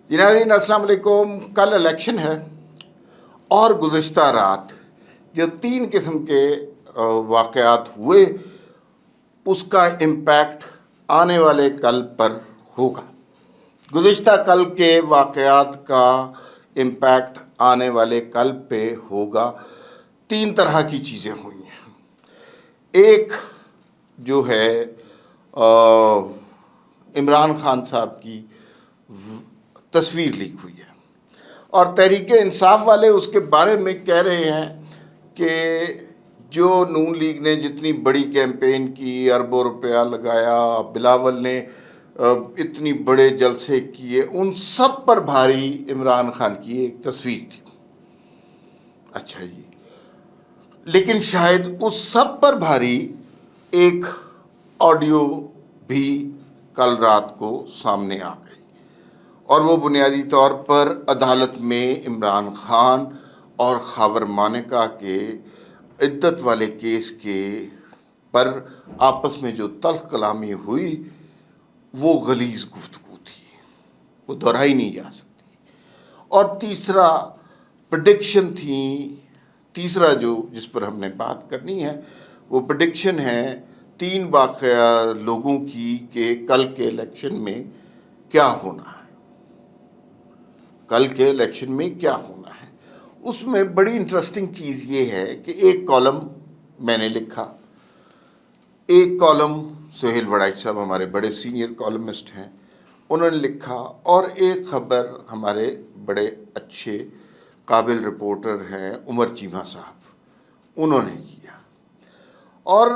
جی ناظرین السلام علیکم. کل الیکشن ہے اور گزشتہ رات جو 3 قسم کے واقعات ہوئے اس کا امپیکٹ آنے والے کل پر ہوگا. گزشتہ کل کے واقعات کا امپیکٹ آنے والے کل پہ ہوگا. 3 طرح کی چیزیں ہوئی ہیں. ایک جو ہے عمران خان صاحب کی تصویر لیک ہوئی ہے اور تحریک انصاف والے اس کے بارے میں کہہ رہے ہیں کہ جو نون لیگ نے جتنی بڑی کیمپین کی، اربوں روپیہ لگایا، بلاول نے اتنی بڑے جلسے کیے، ان سب پر بھاری عمران خان کی ایک تصویر تھی. اچھا جی، لیکن شاید اس سب پر بھاری ایک آڈیو بھی کل رات کو سامنے آ گئی اور وہ بنیادی طور پر عدالت میں عمران خان اور خاور مانیکا کے عدت والے کیس کے پر آپس میں جو تلخ کلامی ہوئی وہ غلیظ گفتگو تھی، وہ دہرائی نہیں جا سکتی. اور تیسرا پریڈکشن تھی. تیسرا جو جس پر ہم نے بات کرنی ہے وہ پریڈکشن ہے 3 واقعہ لوگوں کی کہ کل کے الیکشن میں کیا ہونا ہے. کل کے الیکشن میں کیا ہونا ہے. اس میں بڑی انٹرسٹنگ چیز یہ ہے کہ ایک کالم میں نے لکھا، ایک کالم سہیل وڑائی صاحب ہمارے بڑے سینئر کالمسٹ ہیں انہوں نے لکھا، اور ایک خبر ہمارے بڑے اچھے قابل رپورٹر ہیں عمر چیمہ صاحب انہوں نے کیا. اور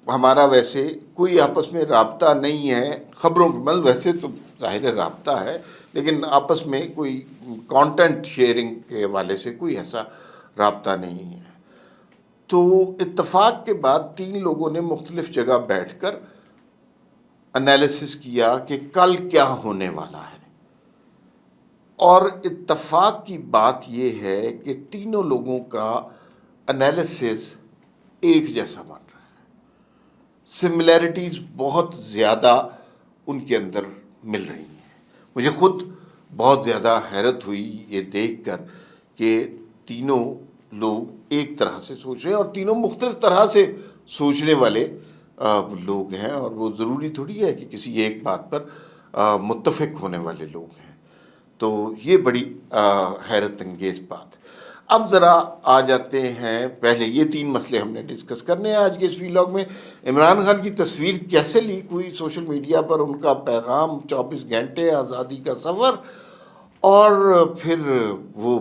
ہمارا ویسے کوئی آپس میں رابطہ نہیں ہے خبروں کے، مطلب ویسے تو ظاہر رابطہ ہے لیکن آپس میں کوئی کانٹینٹ شیئرنگ کے حوالے سے کوئی ایسا رابطہ نہیں ہے. تو اتفاق کے بعد 3 لوگوں نے مختلف جگہ بیٹھ کر انالیسس کیا کہ کل کیا ہونے والا ہے، اور اتفاق کی بات یہ ہے کہ تینوں لوگوں کا انالیسس ایک جیسا بن رہا ہے. سملیرٹیز بہت زیادہ ان کے اندر مل رہی ہیں. مجھے خود بہت زیادہ حیرت ہوئی یہ دیکھ کر کہ تینوں لوگ ایک طرح سے سوچ رہے ہیں اور تینوں مختلف طرح سے سوچنے والے لوگ ہیں، اور وہ ضروری تھوڑی ہے کہ کسی ایک بات پر متفق ہونے والے لوگ ہیں. تو یہ بڑی حیرت انگیز بات ہے. اب ذرا آ جاتے ہیں، پہلے یہ 3 مسئلے ہم نے ڈسکس کرنے ہیں آج کے اس ویلاگ میں. عمران خان کی تصویر کیسے لیک ہوئی سوشل میڈیا پر، ان کا پیغام 24 گھنٹے آزادی کا سفر، اور پھر وہ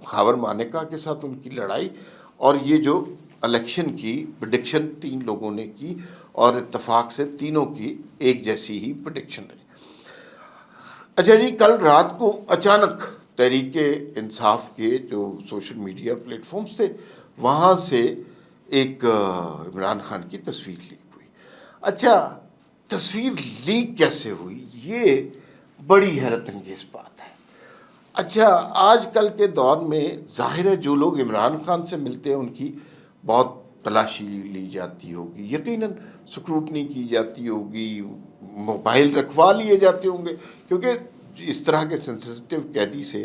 خاور مانیکا کے ساتھ ان کی لڑائی، اور یہ جو الیکشن کی پریڈکشن 3 لوگوں نے کی اور اتفاق سے تینوں کی ایک جیسی ہی پریڈکشن رہی. اچھا جی، کل رات کو اچانک تحریک انصاف کے جو سوشل میڈیا پلیٹ فارمز تھے وہاں سے ایک عمران خان کی تصویر لیک ہوئی. اچھا، تصویر لیک کیسے ہوئی یہ بڑی حیرت انگیز بات ہے. اچھا، آج کل کے دور میں ظاہر ہے جو لوگ عمران خان سے ملتے ہیں ان کی بہت تلاشی لی جاتی ہوگی، یقیناً سکروٹنی کی جاتی ہوگی، موبائل رکھوا لیے جاتے ہوں گے، کیونکہ اس طرح کے سینسٹیو قیدی سے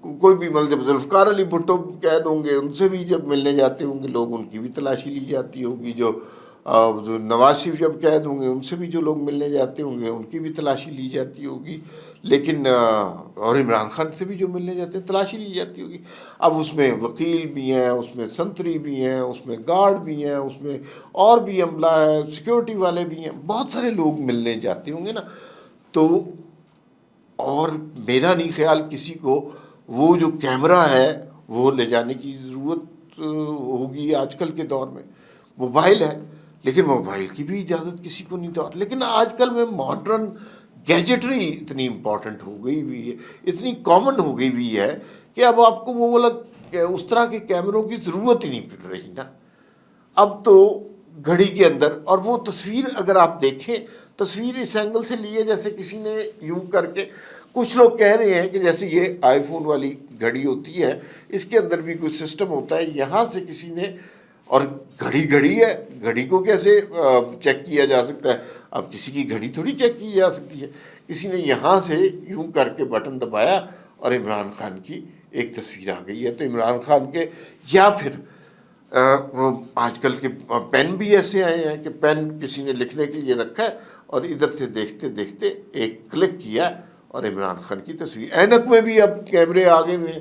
کوئی بھی، جب ذوالفقار علی بھٹو قید ہوں گے ان سے بھی جب ملنے جاتے ہوں گے لوگ ان کی بھی تلاشی لی جاتی ہوگی، جو نواز شریف جب قید ہوں گے ان سے بھی جو لوگ ملنے جاتے ہوں گے ان کی بھی تلاشی لی جاتی ہوگی، لیکن اور عمران خان سے بھی جو ملنے جاتے ہیں تلاشی لی جاتی ہوگی. اب اس میں وکیل بھی ہیں، اس میں سنتری بھی ہیں، اس میں گارڈ بھی ہیں، اس میں اور بھی عملہ ہے، سیکیورٹی والے بھی ہیں، بہت سارے لوگ ملنے جاتے ہوں گے نا. تو اور میرا نہیں خیال کسی کو وہ جو کیمرہ ہے وہ لے جانے کی ضرورت ہوگی. آج کل کے دور میں موبائل ہے لیکن موبائل کی بھی اجازت کسی کو نہیں دور. لیکن آج کل میں ماڈرن گیجٹری اتنی امپورٹنٹ ہو گئی ہوئی ہے، اتنی کامن ہو گئی ہوئی ہے کہ اب آپ کو وہ والا اس طرح کے کیمروں کی ضرورت ہی نہیں پڑ رہی نا. اب تو گھڑی کے اندر، اور وہ تصویر اگر آپ دیکھیں، تصویر اس اینگل سے لی ہے جیسے کسی نے یوں کر کے، کچھ لوگ کہہ رہے ہیں کہ جیسے یہ آئی فون والی گھڑی ہوتی ہے اس کے اندر بھی کوئی سسٹم ہوتا ہے، یہاں سے کسی نے، اور گھڑی ہے، گھڑی کو کیسے چیک کیا جا سکتا ہے؟ اب کسی کی گھڑی تھوڑی چیک کی جا سکتی ہے، کسی نے یہاں سے یوں کر کے بٹن دبایا اور عمران خان کی ایک تصویر آ گئی ہے۔ تو عمران خان کے، یا پھر آج کل کے پین بھی ایسے آئے ہیں کہ پین کسی نے لکھنے کے لیے رکھا ہے اور ادھر سے دیکھتے دیکھتے ایک کلک کیا اور عمران خان کی تصویر۔ اینک میں بھی اب کیمرے آگے ہوئے ہیں،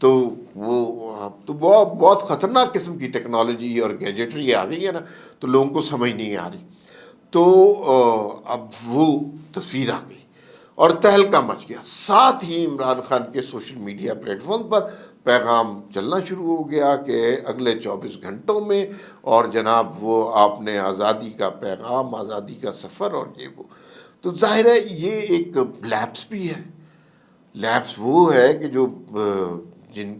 تو وہ اب تو بہت بہت خطرناک قسم کی ٹیکنالوجی اور گیجٹری آ گئی ہے نا، تو لوگوں کو سمجھ نہیں آ رہی۔ تو اب وہ تصویر آ گئی اور تہلکہ مچ گیا۔ ساتھ ہی عمران خان کے سوشل میڈیا پلیٹ فارم پر پیغام چلنا شروع ہو گیا کہ اگلے 24 گھنٹوں میں، اور جناب وہ آپ نے آزادی کا پیغام، آزادی کا سفر اور یہ وہ۔ تو ظاہر ہے یہ ایک لیپس بھی ہے۔ لیپس وہ ہے کہ جو جن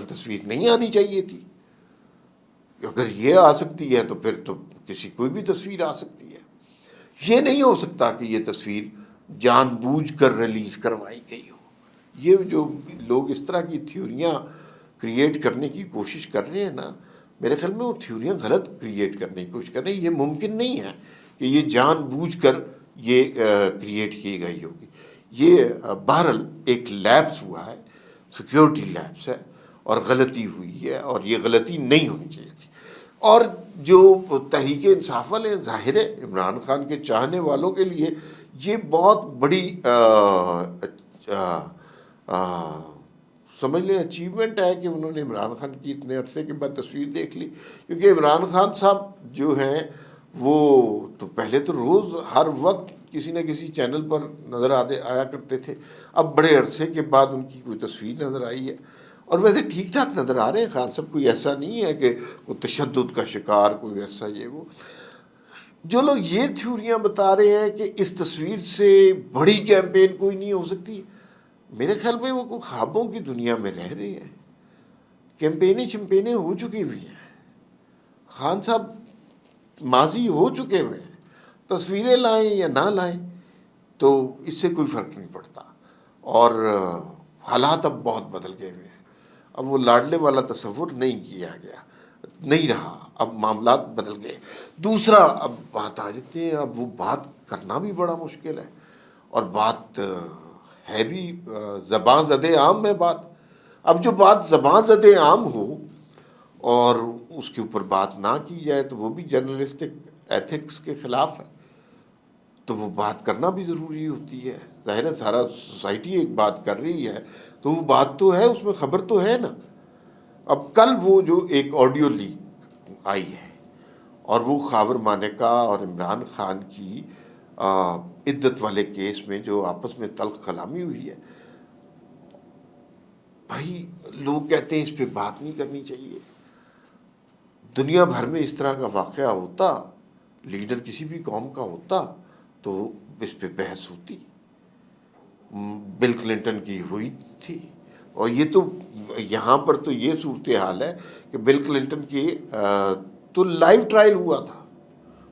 تصویر نہیں آنی چاہیے تھی، اگر یہ آ سکتی ہے تو پھر تو کسی کوئی بھی تصویر آ سکتی ہے۔ یہ نہیں ہو سکتا کہ یہ تصویر جان بوجھ کر ریلیز کروائی گئی ہو۔ یہ جو لوگ اس طرح کی تھیوریاں کریٹ کرنے کی کوشش کر رہے ہیں نا، میرے خیال میں وہ تھیوریاں غلط کریٹ کرنے کی کوشش کر رہے ہیں۔ یہ ممکن نہیں ہے کہ یہ جان بوجھ کر یہ کریٹ کی گئی ہوگی۔ یہ بہرحال ایک لیپس ہوا ہے، سیکیورٹی لیپس ہے، اور غلطی ہوئی ہے، اور یہ غلطی نہیں ہونی چاہیے تھی۔ اور جو تحریک انصاف والے ہیں، ظاہر ہے عمران خان کے چاہنے والوں کے لیے یہ بہت بڑی سمجھ لیں اچیومنٹ ہے کہ انہوں نے عمران خان کی اتنے عرصے کے بعد تصویر دیکھ لی، کیونکہ عمران خان صاحب جو ہیں وہ تو پہلے تو روز ہر وقت کسی نہ کسی چینل پر نظر آیا کرتے تھے، اب بڑے عرصے کے بعد ان کی کوئی تصویر نظر آئی ہے، اور ویسے ٹھیک ٹھاک نظر آ رہے ہیں خان صاحب، کوئی ایسا نہیں ہے کہ کوئی تشدد کا شکار، کوئی ایسا یہ وہ۔ جو لوگ یہ تھیوریاں بتا رہے ہیں کہ اس تصویر سے بڑی کیمپین کوئی نہیں ہو سکتی، میرے خیال میں وہ کوئی خوابوں کی دنیا میں رہ رہے ہیں۔ کیمپینیں شمپینیں ہو چکی ہوئی ہیں، خان صاحب ماضی ہو چکے ہوئے ہیں، تصویریں لائیں یا نہ لائیں تو اس سے کوئی فرق نہیں پڑتا۔ اور حالات اب بہت بدل گئے ہوئے ہیں، اب وہ لاڈلے والا تصور نہیں کیا گیا، نہیں رہا، اب معاملات بدل گئے۔ دوسرا اب بات آ جاتی ہے، اب وہ بات کرنا بھی بڑا مشکل ہے، اور بات ہے بھی زباں زد عام میں بات۔ اب جو بات زباں زد عام ہو اور اس کے اوپر بات نہ کی جائے تو وہ بھی جرنلسٹک ایتھکس کے خلاف ہے، تو وہ بات کرنا بھی ضروری ہوتی ہے۔ ظاہر ہے سارا سوسائٹی ایک بات کر رہی ہے تو وہ بات تو ہے، اس میں خبر تو ہے نا۔ اب کل وہ جو ایک آڈیو لیک آئی ہے، اور وہ خاور مانیکا اور عمران خان کی عدت والے کیس میں جو آپس میں تلخ کلامی ہوئی ہے، بھائی لوگ کہتے ہیں اس پہ بات نہیں کرنی چاہیے۔ دنیا بھر میں اس طرح کا واقعہ ہوتا، لیڈر کسی بھی قوم کا ہوتا تو اس پہ بحث ہوتی۔ بل کلنٹن کی ہوئی تھی، اور یہ تو یہاں پر تو یہ صورتحال ہے کہ بل کلنٹن کی تو لائیو ٹرائل ہوا تھا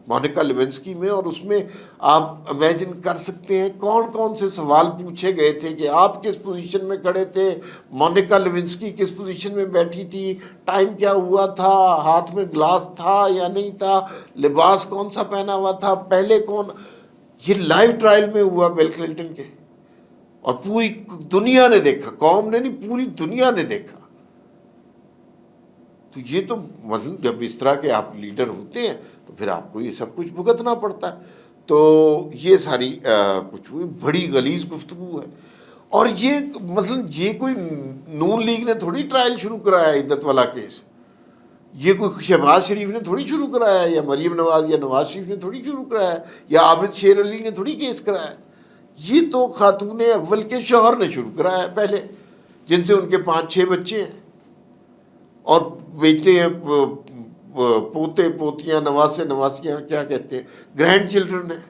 مونیکا لیونسکی میں، اور اس میں آپ امیجن کر سکتے ہیں کون کون سے سوال پوچھے گئے تھے کہ آپ کس پوزیشن میں کھڑے تھے، مونیکا لیونسکی کس پوزیشن میں بیٹھی تھی، ٹائم کیا ہوا تھا، ہاتھ میں گلاس تھا یا نہیں تھا، لباس کون سا پہنا ہوا تھا، پہلے کون۔ یہ لائیو ٹرائل میں ہوا بل کلنٹن کے، اور پوری دنیا نے دیکھا، قوم نے نہیں پوری دنیا نے دیکھا۔ تو یہ تو مثلا جب اس طرح کے آپ لیڈر ہوتے ہیں تو پھر آپ کو یہ سب کچھ بھگتنا پڑتا ہے۔ تو یہ ساری کچھ بڑی غلیظ گفتگو ہے، اور یہ مثلا یہ کوئی نون لیگ نے تھوڑی ٹرائل شروع کرایا ہے عدت والا کیس، یہ کوئی شہباز شریف نے تھوڑی شروع کرایا ہے، یا مریم نواز یا نواز شریف نے تھوڑی شروع کرایا ہے، یا عابد شیر علی نے تھوڑی کیس کرایا ہے۔ یہ تو خاتون اول کے شوہر نے شروع کرایا ہے پہلے، جن سے ان کے 5-6 بچے ہیں، اور بیٹے ہیں، پوتے پوتیاں، نواسے نواسیاں، کیا کہتے ہیں، گرینڈ چلڈرن ہیں۔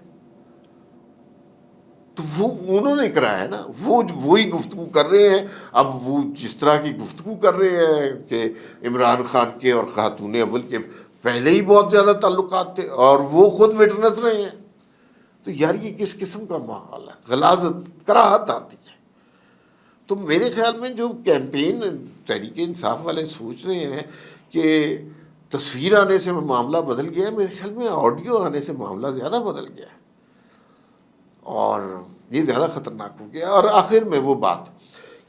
تو وہ انہوں نے کرایا ہے نا، وہی گفتگو کر رہے ہیں۔ اب وہ جس طرح کی گفتگو کر رہے ہیں کہ عمران خان کے اور خاتون اول کے پہلے ہی بہت زیادہ تعلقات تھے، اور وہ خود وٹنس رہے ہیں، تو یار یہ کس قسم کا ماحول ہے، غلاظت، کراہت آتی ہے۔ تو میرے خیال میں جو کیمپین تحریک انصاف والے سوچ رہے ہیں کہ تصویر آنے سے معاملہ بدل گیا ہے، میرے خیال میں آڈیو آنے سے معاملہ زیادہ بدل گیا ہے، اور یہ زیادہ خطرناک ہو گیا۔ اور آخر میں وہ بات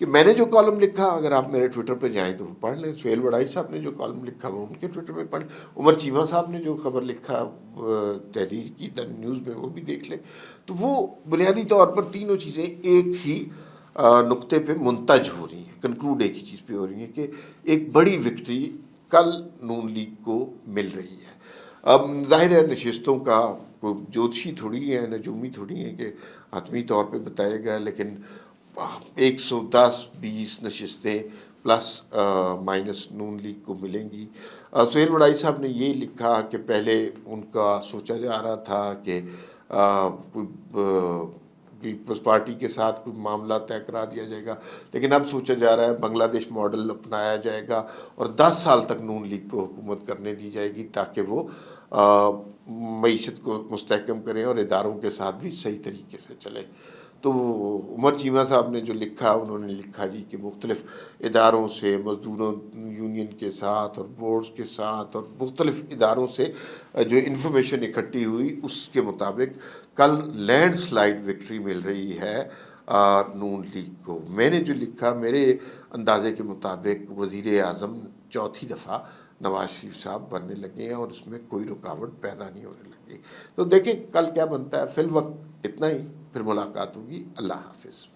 کہ میں نے جو کالم لکھا، اگر آپ میرے ٹویٹر پہ جائیں تو پڑھ لیں، سہیل وڑائی صاحب نے جو کالم لکھا وہ ان کے ٹویٹر پہ پڑھ لیں، عمر چیمہ صاحب نے جو خبر لکھا تحریر کی نیوز میں وہ بھی دیکھ لیں۔ تو وہ بنیادی طور پر تینوں چیزیں ایک ہی نقطے پہ منتج ہو رہی ہیں، کنکلوڈ ایک ہی چیز پہ ہو رہی ہیں کہ ایک بڑی وکٹری کل نون لیگ کو مل رہی ہے۔ اب ظاہر ہے نشستوں کا کوئی جوتشی تھوڑی ہے، نجومی تھوڑی ہے کہ حتمی طور پہ بتائے گا، لیکن 110-20 نشستیں پلس مائنس نون لیگ کو ملیں گی۔ سہیل وڑائی صاحب نے یہ لکھا کہ پہلے ان کا سوچا جا رہا تھا کہ پیپلز پارٹی کے ساتھ کوئی معاملہ طے کرا دیا جائے گا، لیکن اب سوچا جا رہا ہے بنگلہ دیش ماڈل اپنایا جائے گا اور 10 سال تک نون لیگ کو حکومت کرنے دی جائے گی تاکہ وہ معیشت کو مستحکم کریں اور اداروں کے ساتھ بھی صحیح طریقے سے چلیں۔ تو عمر چیمہ صاحب نے جو لکھا، انہوں نے لکھا جی کہ مختلف اداروں سے، مزدوروں یونین کے ساتھ اور بورڈز کے ساتھ اور مختلف اداروں سے جو انفارمیشن اکٹھی ہوئی اس کے مطابق کل لینڈ سلائیڈ وکٹری مل رہی ہے نون لیگ کو۔ میں نے جو لکھا، میرے اندازے کے مطابق وزیر اعظم چوتھی دفعہ نواز شریف صاحب بننے لگے ہیں اور اس میں کوئی رکاوٹ پیدا نہیں ہونے لگی۔ تو دیکھیں کل کیا بنتا ہے، فی الوقت اتنا ہی، پھر ملاقات ہوگی۔ اللہ حافظ۔